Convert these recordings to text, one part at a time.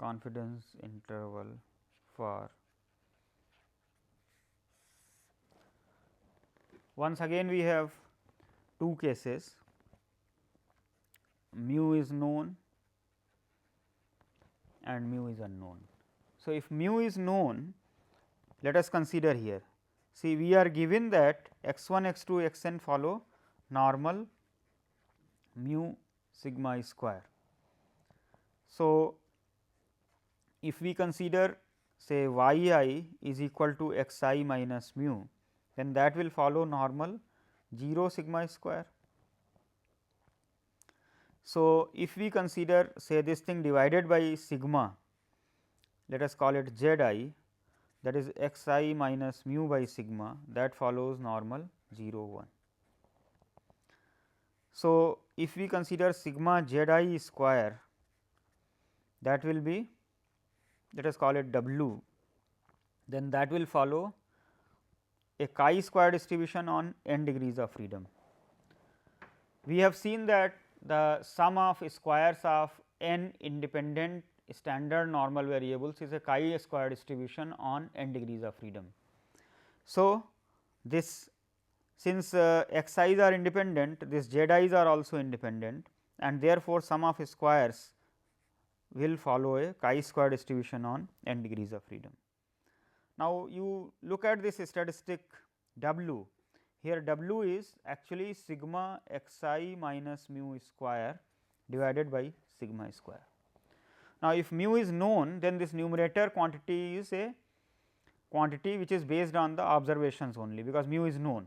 confidence interval for, once again we have two cases, mu is known and mu is unknown. So, if mu is known, let us consider here. See, we are given that x 1, x 2, x n follow normal mu sigma square. So, if we consider say y I is equal to x I minus mu, then that will follow normal 0 sigma square. So, if we consider say this thing divided by sigma, let us call it z I, that is x I minus mu by sigma, that follows normal 0 1. So, if we consider sigma z I square, that will be, let us call it w, then that will follow a chi square distribution on n degrees of freedom. We have seen that the sum of squares of n independent standard normal variables is a chi square distribution on n degrees of freedom. So, this since x i's are independent, this z i's are also independent, and therefore, sum of squares will follow a chi square distribution on n degrees of freedom. Now, you look at this statistic w, here w is actually sigma x I minus mu square divided by sigma square. Now, if mu is known, then this numerator quantity is a quantity which is based on the observations only, because mu is known,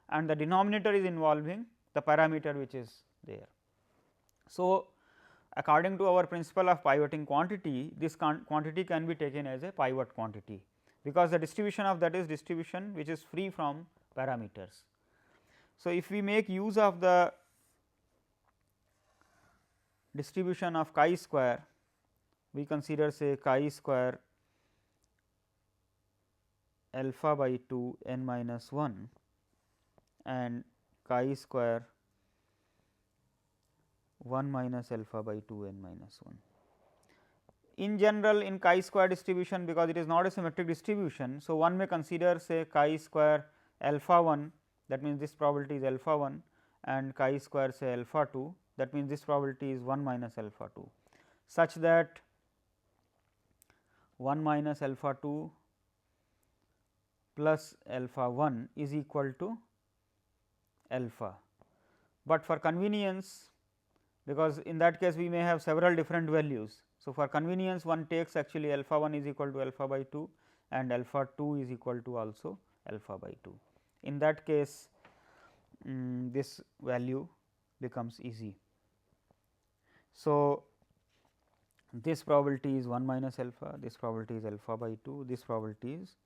and the denominator is involving the parameter which is there. So, according to our principle of pivoting quantity, this quantity can be taken as a pivot quantity, because the distribution of that is distribution which is free from parameters. So, if we make use of the distribution of chi square, we consider say chi square alpha by 2 n minus 1 and chi square 1 minus alpha by 2 n minus 1. In general, in chi square distribution, because it is not a symmetric distribution, so one may consider say chi square alpha 1, that means this probability is alpha 1, and chi square say alpha 2, that means this probability is 1 minus alpha 2, such that 1 minus alpha 2 plus alpha 1 is equal to alpha. But for convenience, because in that case we may have several different values. So, for convenience one takes actually alpha 1 is equal to alpha by 2 and alpha 2 is equal to also alpha by 2. In that case, this value becomes easy. So, this probability is 1 minus alpha, this probability is alpha by 2, this probability is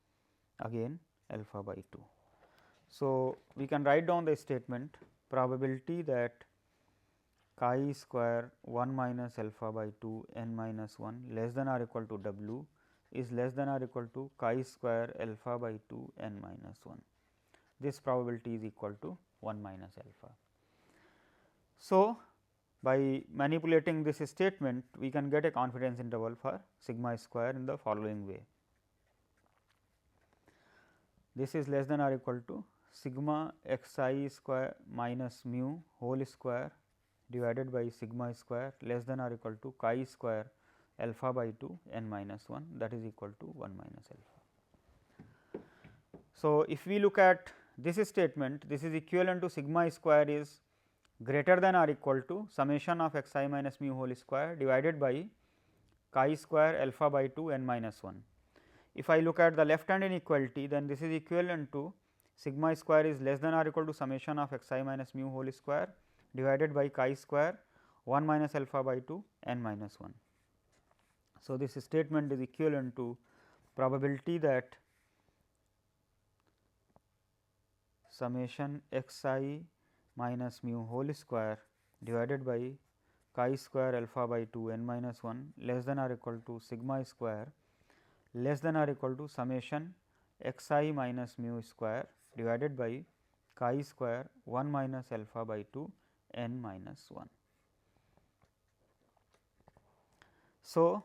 again alpha by 2. So, we can write down the statement probability that chi square 1 minus alpha by 2 n minus 1 less than or equal to w is less than or equal to chi square alpha by 2 n minus 1. This probability is equal to 1 minus alpha. So, by manipulating this statement, we can get a confidence interval for sigma square in the following way. This is less than or equal to sigma x I square minus mu whole square divided by sigma square less than or equal to chi square alpha by 2 n minus 1, that is equal to 1 minus alpha. So, if we look at this statement, this is equivalent to sigma square is greater than or equal to summation of x I minus mu whole square divided by chi square alpha by 2 n minus 1. If I look at the left hand inequality, then this is equivalent to sigma square is less than or equal to summation of x I minus mu whole square divided by chi square 1 minus alpha by 2 n minus 1. So, this statement is equivalent to probability that summation x I minus mu whole square divided by chi square alpha by 2 n minus 1 less than or equal to sigma square less than or equal to summation x I minus mu square divided by chi square 1 minus alpha by 2 n minus 1. So,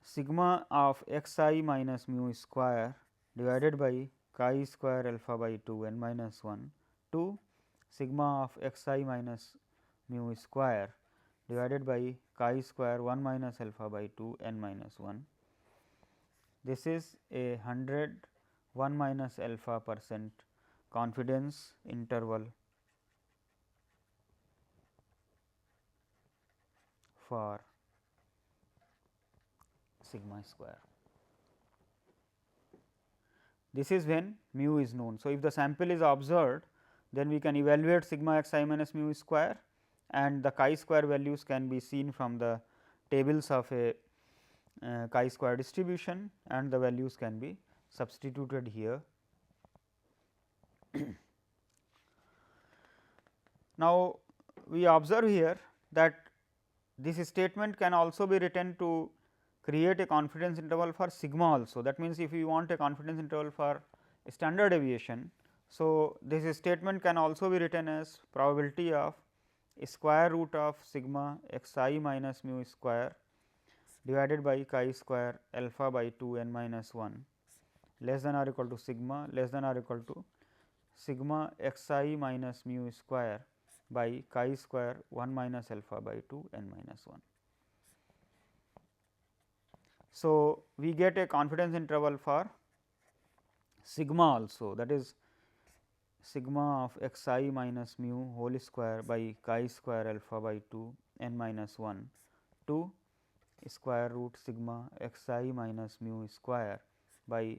sigma of x I minus mu square divided by chi square alpha by 2 n minus 1 to sigma of x I minus mu square divided by chi square 1 minus alpha by 2 n minus 1. This is a 1 minus alpha percent confidence interval for sigma square. This is when mu is known. So, if the sample is observed, then we can evaluate sigma x I minus mu square, and the chi square values can be seen from the tables of a chi square distribution, and the values can be substituted here. Now, we observe here that this statement can also be written to create a confidence interval for sigma also. That means, if you want a confidence interval for standard deviation. So, this statement can also be written as probability of square root of sigma x I minus mu square divided by chi square alpha by 2 n minus 1 less than or equal to sigma less than or equal to sigma x I minus mu square by chi square 1 minus alpha by 2 n minus 1. So, we get a confidence interval for sigma also, that is sigma of x I minus mu whole square by chi square alpha by 2 n minus 1 to square root sigma x I minus mu square by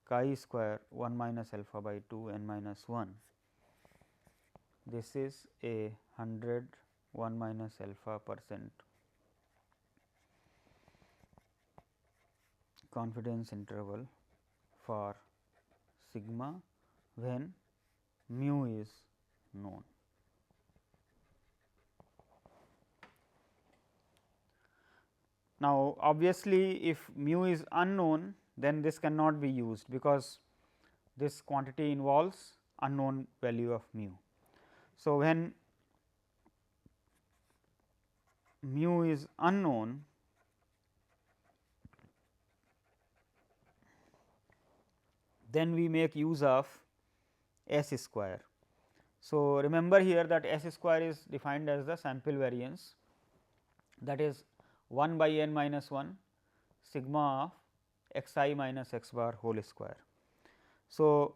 chi square 1 minus alpha by 2 n minus 1. This is a 1 minus alpha percent confidence interval for sigma when mu is known. Now, obviously, if mu is unknown, then this cannot be used, because this quantity involves unknown value of mu. So, when mu is unknown, then we make use of S square. So, remember here that S square is defined as the sample variance, that is 1 by n minus 1 sigma of x I minus x bar whole square. So,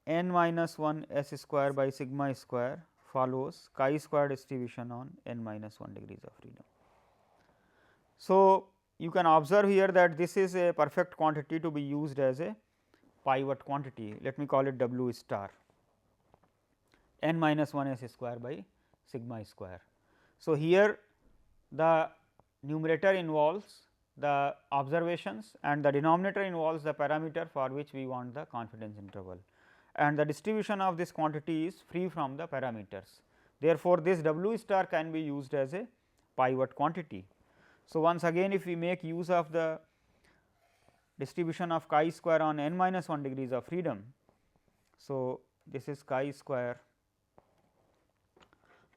n minus 1 S square by sigma square follows chi square distribution on n minus 1 degrees of freedom. So, you can observe here that this is a perfect quantity to be used as a pivot quantity. Let me call it W star, n minus 1 S square by sigma square. So, here the numerator involves the observations and the denominator involves the parameter for which we want the confidence interval, and the distribution of this quantity is free from the parameters. Therefore, this W star can be used as a pivot quantity. So, once again, if we make use of the distribution of chi square on n minus 1 degrees of freedom. So, this is chi square.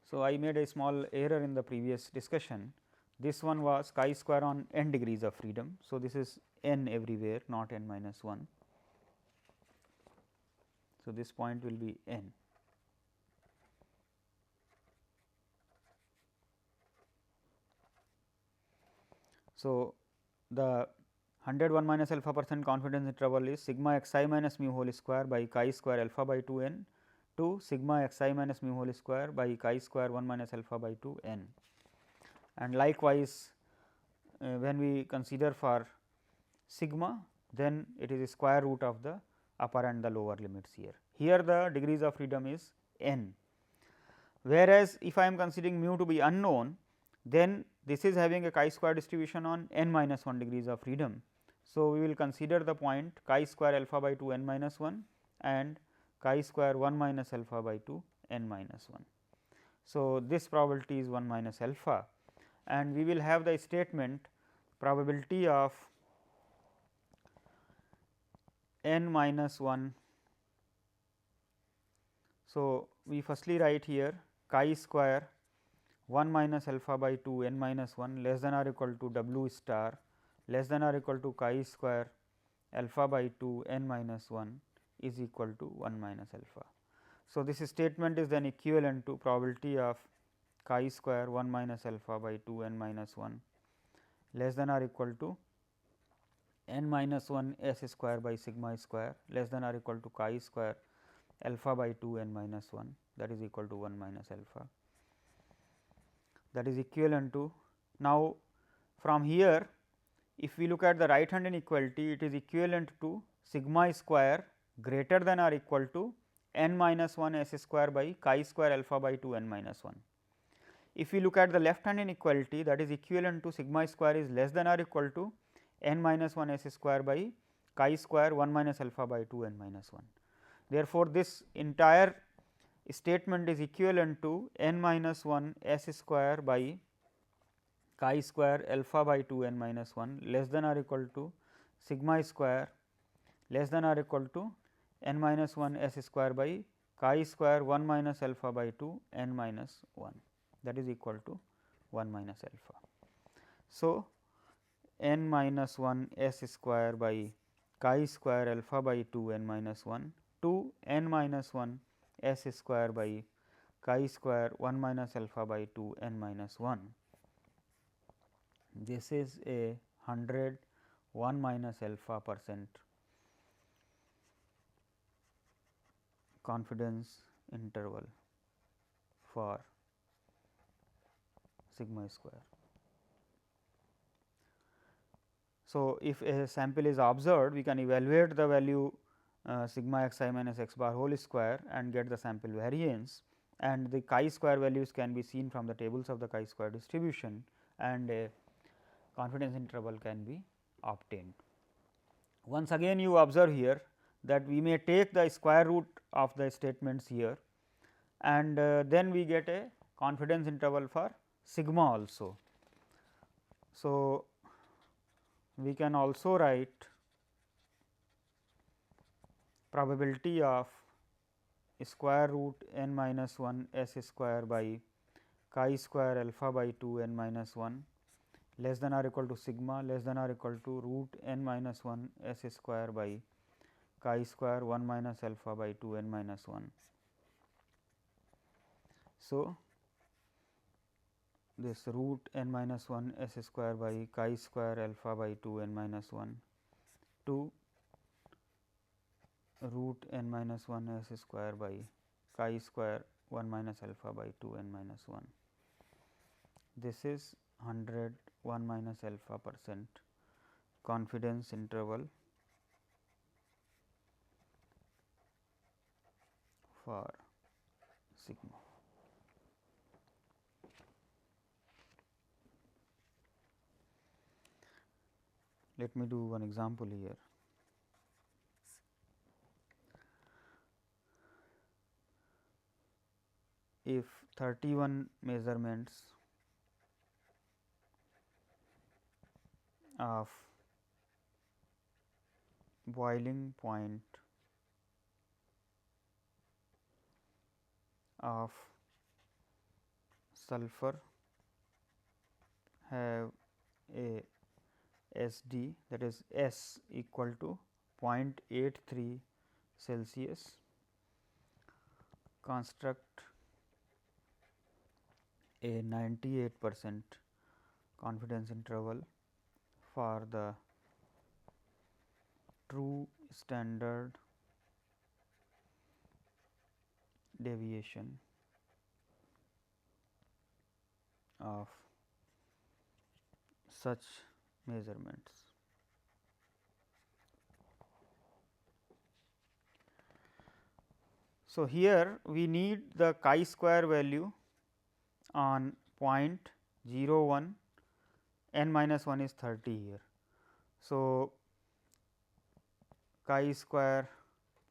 So, I made a small error in the previous discussion. This one was chi square on n degrees of freedom. So, this is n everywhere, not n minus 1. So, this point will be n. So, the 101 minus alpha percent confidence interval is sigma x I minus mu whole square by chi square alpha by 2 n to sigma x I minus mu whole square by chi square 1 minus alpha by 2 n. And likewise, when we consider for sigma, then it is square root of the upper and the lower limits here. Here the degrees of freedom is n, whereas, if I am considering mu to be unknown, then this is having a chi square distribution on n minus 1 degrees of freedom. So, we will consider the point chi square alpha by 2 n minus 1 and chi square 1 minus alpha by 2 n minus 1. So, this probability is 1 minus alpha, and we will have the statement probability of n minus 1. So, we firstly write here chi square 1 minus alpha by 2 n minus 1 less than or equal to w star less than or equal to chi square alpha by 2 n minus 1 is equal to 1 minus alpha. So, this statement is then equivalent to probability of chi square 1 minus alpha by 2 n minus 1 less than or equal to n minus 1 s square by sigma square less than or equal to chi square alpha by 2 n minus 1, that is equal to 1 minus alpha, that is equivalent to. Now, from here if we look at the right hand inequality, it is equivalent to sigma square greater than or equal to n minus 1 s square by chi square alpha by 2 n minus 1. If we look at the left hand inequality, that is equivalent to sigma square is less than or equal to n minus 1 s square by chi square 1 minus alpha by 2 n minus 1. Therefore, this entire statement is equivalent to n minus 1 s square by chi square alpha by 2 n minus 1 less than or equal to sigma square less than or equal to n minus 1 s square by chi square 1 minus alpha by 2 n minus 1, that is equal to 1 minus alpha. So, n minus 1 s square by chi square alpha by 2 n minus 1 to n minus 1 s square by chi square 1 minus alpha by 2 n minus 1. This is a 100 1 minus alpha percent confidence interval for sigma square. So, if a sample is observed, we can evaluate the value sigma x I minus x bar whole square and get the sample variance, and the chi square values can be seen from the tables of the chi square distribution, and a confidence interval can be obtained. Once again you observe here that we may take the square root of the statements here, and then we get a confidence interval for sigma also. So, we can also write probability of square root n minus 1 s square by chi square alpha by 2 n minus 1 less than or equal to sigma less than or equal to root n minus 1 s square by chi square 1 minus alpha by 2 n minus 1. So, this root n minus 1 s square by chi square alpha by 2 n minus 1 to root n minus 1 s square by chi square 1 minus alpha by 2 n minus 1. This is 100 1 minus alpha percent confidence interval for sigma. Let me do one example here. If 31 measurements of boiling point of sulfur have a SD, that is S equal to 0.83 Celsius, construct a 98% confidence interval for the true standard deviation of such measurements. So, here we need the chi square value on 0.01, n minus 1 is 30 here. So, chi square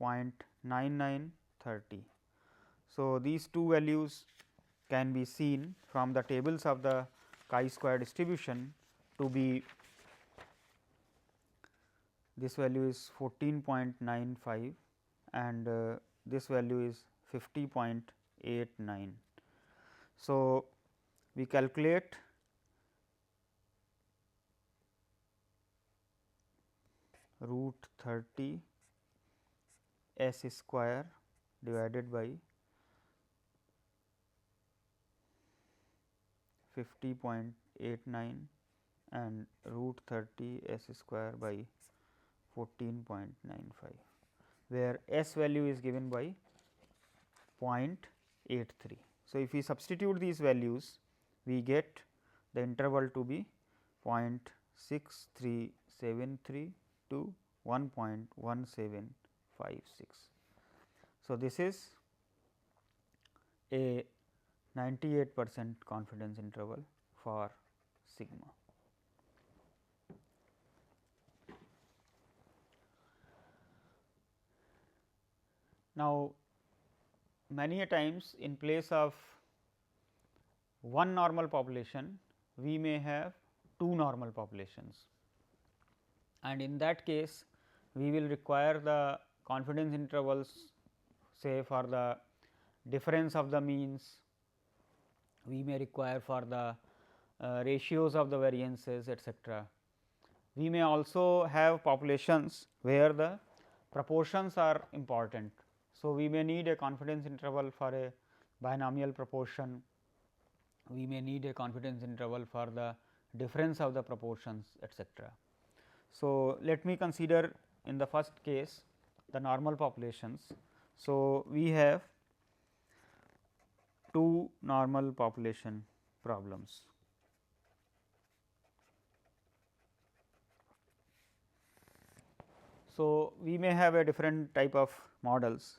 0.9930. So, these two values can be seen from the tables of the chi square distribution to be, this value is 14.95 and this value is 50.89. So, we calculate root 30 s square divided by 50.89 and root 30 s square by 14.95, where s value is given by 0.83. So, if we substitute these values, we get the interval to be 0.6373 to 1.1756. So, this is a 98% confidence interval for sigma. Now, many a times in place of one normal population, we may have two normal populations, and in that case we will require the confidence intervals, say for the difference of the means, we may require for the ratios of the variances, etcetera. We may also have populations where the proportions are important. So, we may need a confidence interval for a binomial proportion, we may need a confidence interval for the difference of the proportions, etcetera. So, let me consider in the first case the normal populations. So, we have two normal population problems. So, we may have a different type of models.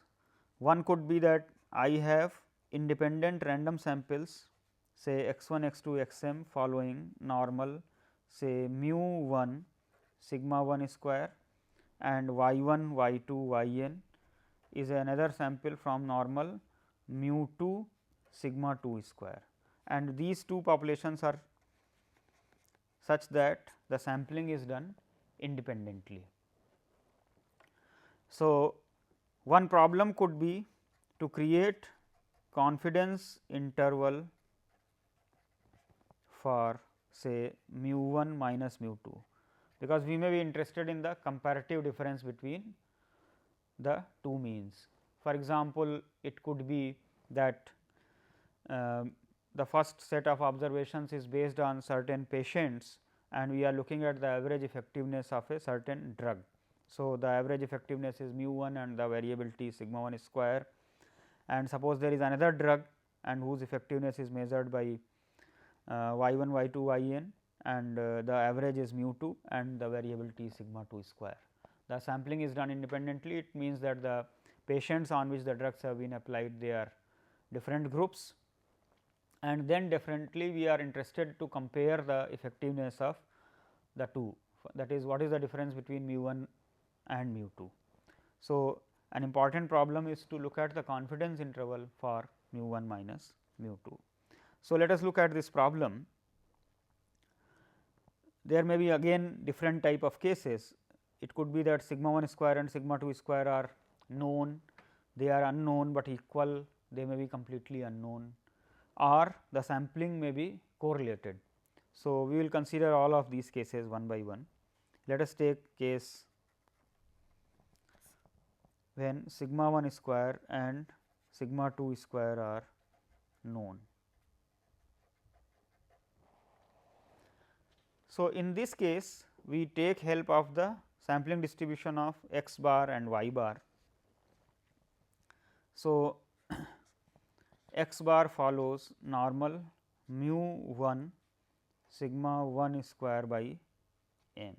One could be that I have independent random samples, say x 1, x 2, x m following normal, say mu 1 sigma 1 square, and y 1, y 2, y n is another sample from normal mu 2 sigma 2 square, and these two populations are such that the sampling is done independently. So, one problem could be to create confidence interval for say mu 1 minus mu 2, because we may be interested in the comparative difference between the two means. For example, it could be that the first set of observations is based on certain patients, and we are looking at the average effectiveness of a certain drug. So, the average effectiveness is mu 1 and the variability is sigma 1 square, and suppose there is another drug and whose effectiveness is measured by y 1, y 2, y n, and the average is mu 2 and the variability is sigma 2 square. The sampling is done independently, it means that the patients on which the drugs have been applied, they are different groups, and then definitely we are interested to compare the effectiveness of the two, that is what is the difference between mu 1 and mu 2. So, an important problem is to look at the confidence interval for mu 1 minus mu 2. So, let us look at this problem. There may be again different type of cases. It could be that sigma 1 square and sigma 2 square are known, they are unknown, but equal, they may be completely unknown, or the sampling may be correlated. So, we will consider all of these cases one by one. Let us take case when sigma 1 square and sigma 2 square are known. So, in this case we take help of the sampling distribution of x bar and y bar. So, x bar follows normal mu 1 sigma 1 square by n.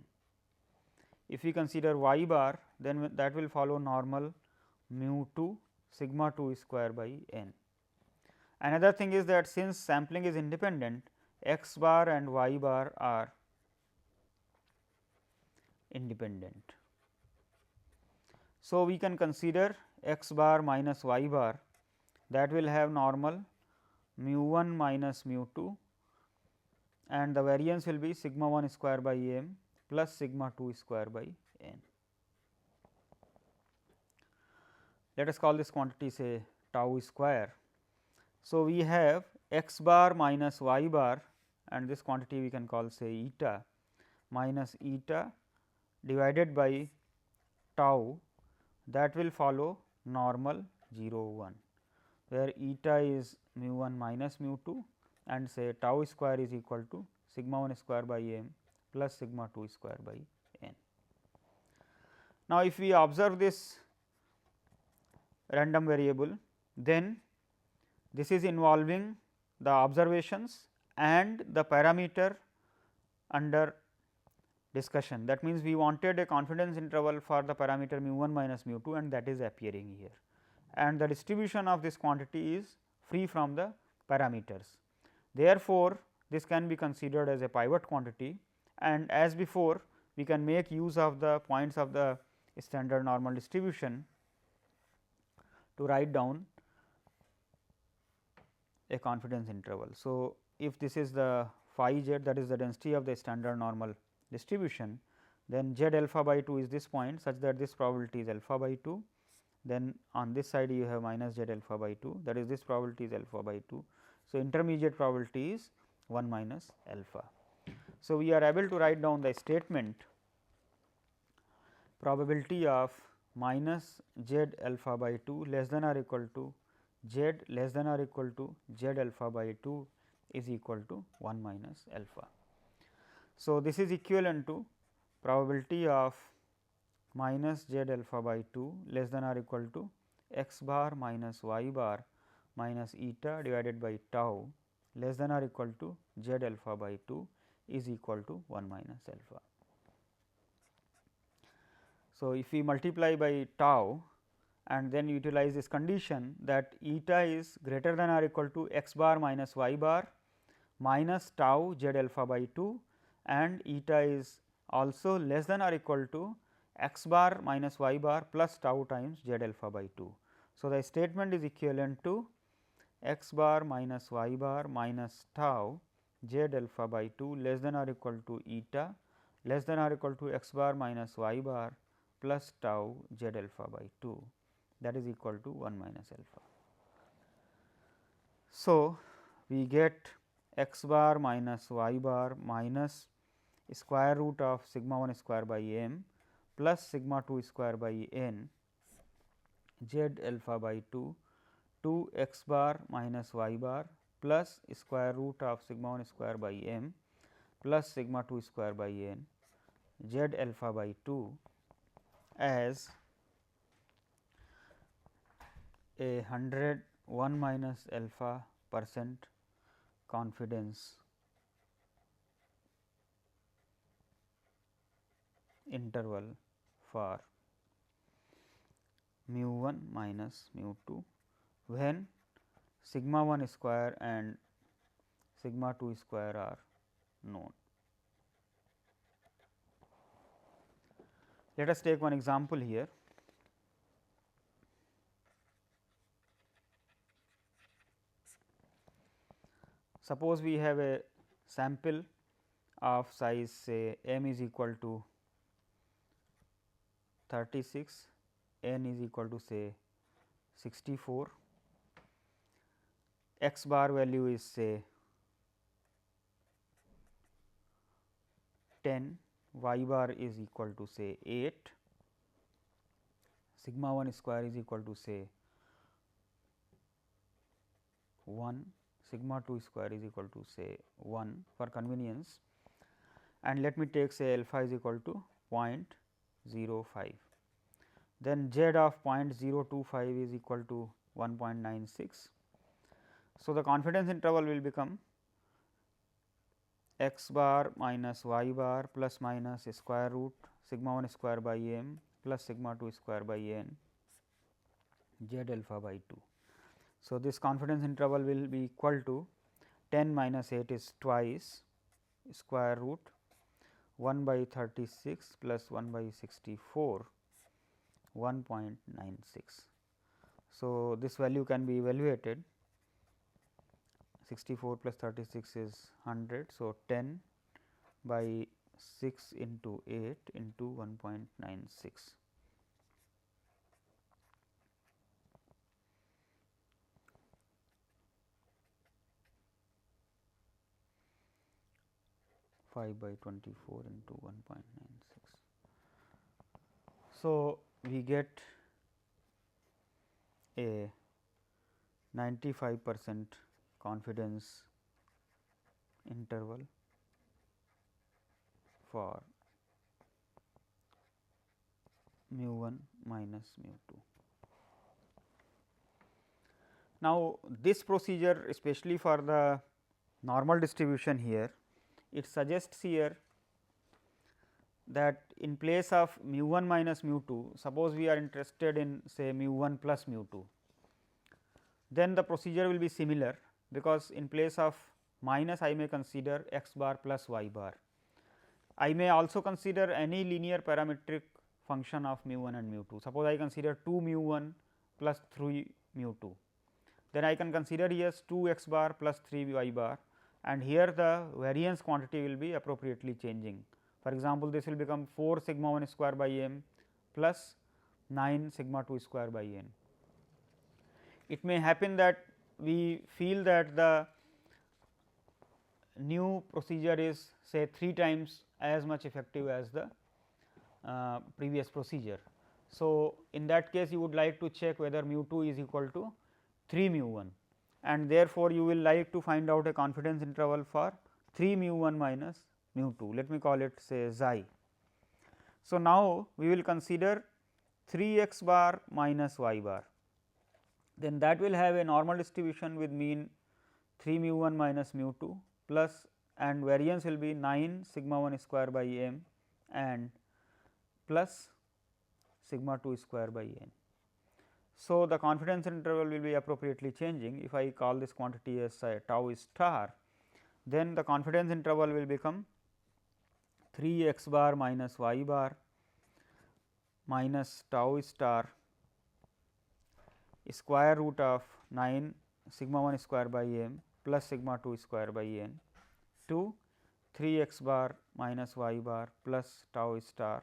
If we consider y bar, then that will follow normal mu 2 sigma 2 square by n. Another thing is that since sampling is independent, x bar and y bar are independent. So, we can consider x bar minus y bar, that will have normal mu 1 minus mu 2, and the variance will be sigma 1 square by m plus sigma 2 square by n. Let us call this quantity say tau square. So, we have x bar minus y bar, and this quantity we can call say eta minus eta divided by tau, that will follow normal 0 1, where eta is mu 1 minus mu 2 and say tau square is equal to sigma 1 square by m plus sigma 2 square by n. Now, if we observe this random variable, then this is involving the observations and the parameter under discussion. That means, we wanted a confidence interval for the parameter mu 1 minus mu 2 and that is appearing here, and the distribution of this quantity is free from the parameters. Therefore, this can be considered as a pivot quantity, and as before we can make use of the points of the standard normal distribution to write down a confidence interval. So, if this is the phi z, that is the density of the standard normal distribution, then z alpha by 2 is this point such that this probability is alpha by 2. Then on this side you have minus z alpha by 2, that is this probability is alpha by 2. So, intermediate probability is 1 minus alpha. So, we are able to write down the statement probability of minus z alpha by 2 less than or equal to z less than or equal to z alpha by 2 is equal to 1 minus alpha. So, this is equivalent to probability of minus z alpha by 2 less than or equal to x bar minus y bar minus eta divided by tau less than or equal to z alpha by 2 is equal to 1 minus alpha. So, if we multiply by tau and then utilize this condition that eta is greater than or equal to x bar minus y bar minus tau z alpha by 2 and eta is also less than or equal to x bar minus y bar plus tau times z alpha by 2. So, the statement is equivalent to x bar minus y bar minus tau z alpha by 2 less than or equal to eta less than or equal to x bar minus y bar plus tau z alpha by 2, that is equal to 1 minus alpha. So, we get x bar minus y bar minus square root of sigma 1 square by m plus sigma 2 square by n z alpha by 2 2 x bar minus y bar plus square root of sigma 1 square by m plus sigma 2 square by n z alpha by 2 as a 101 minus alpha percent confidence interval for mu 1 minus mu 2 when sigma 1 square and sigma 2 square are known. Let us take one example here. Suppose we have a sample of size say m is equal to 36, n is equal to say 64, x bar value is say 10, y bar is equal to say 8, sigma 1 square is equal to say 1, sigma 2 square is equal to say 1 for convenience, and let me take say alpha is equal to 0.05. Then z of 0.025 is equal to 1.96. So, the confidence interval will become x bar minus y bar plus minus square root sigma 1 square by m plus sigma 2 square by n z alpha by 2. So, this confidence interval will be equal to 10 minus 8 is twice square root 1 by 36 plus 1 by 64 1.96. So, this value can be evaluated, 64 plus 36 is 100. So, 10 by 6 into 8 into 1.96. 5 by 24 into 1.96. So, we get a 95% confidence interval for mu 1 minus mu 2. Now, this procedure especially for the normal distribution here, it suggests here that in place of mu 1 minus mu 2, suppose we are interested in say mu 1 plus mu 2, then the procedure will be similar, because in place of minus I may consider x bar plus y bar. I may also consider any linear parametric function of mu 1 and mu 2. Suppose I consider 2 mu 1 plus 3 mu 2, then I can consider here 2 x bar plus 3 y bar, and here the variance quantity will be appropriately changing. For example, this will become 4 sigma 1 square by m plus 9 sigma 2 square by n. It may happen that we feel that the new procedure is say 3 times as much effective as the previous procedure. So, in that case you would like to check whether mu 2 is equal to 3 mu 1, and therefore, you will like to find out a confidence interval for 3 mu 1 minus mu 2. Let me call it say xi. So, now we will consider 3 x bar minus y bar, then that will have a normal distribution with mean 3 mu 1 minus mu 2 plus, and variance will be 9 sigma 1 square by m and plus sigma 2 square by n. So, the confidence interval will be appropriately changing. If I call this quantity as tau star, then the confidence interval will become 3 x bar minus y bar minus tau star square root of 9 sigma 1 square by m plus sigma 2 square by n to 3 x bar minus y bar plus tau star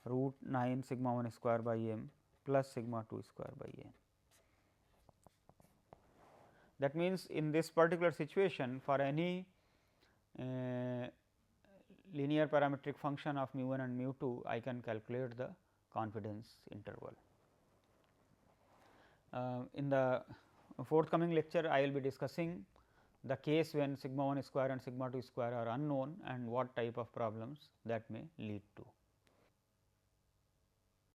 root 9 sigma 1 square by m plus sigma 2 square by n. That means, in this particular situation, for any linear parametric function of mu 1 and mu 2, I can calculate the confidence interval. In the forthcoming lecture, I will be discussing the case when sigma 1 square and sigma 2 square are unknown, and what type of problems that may lead to.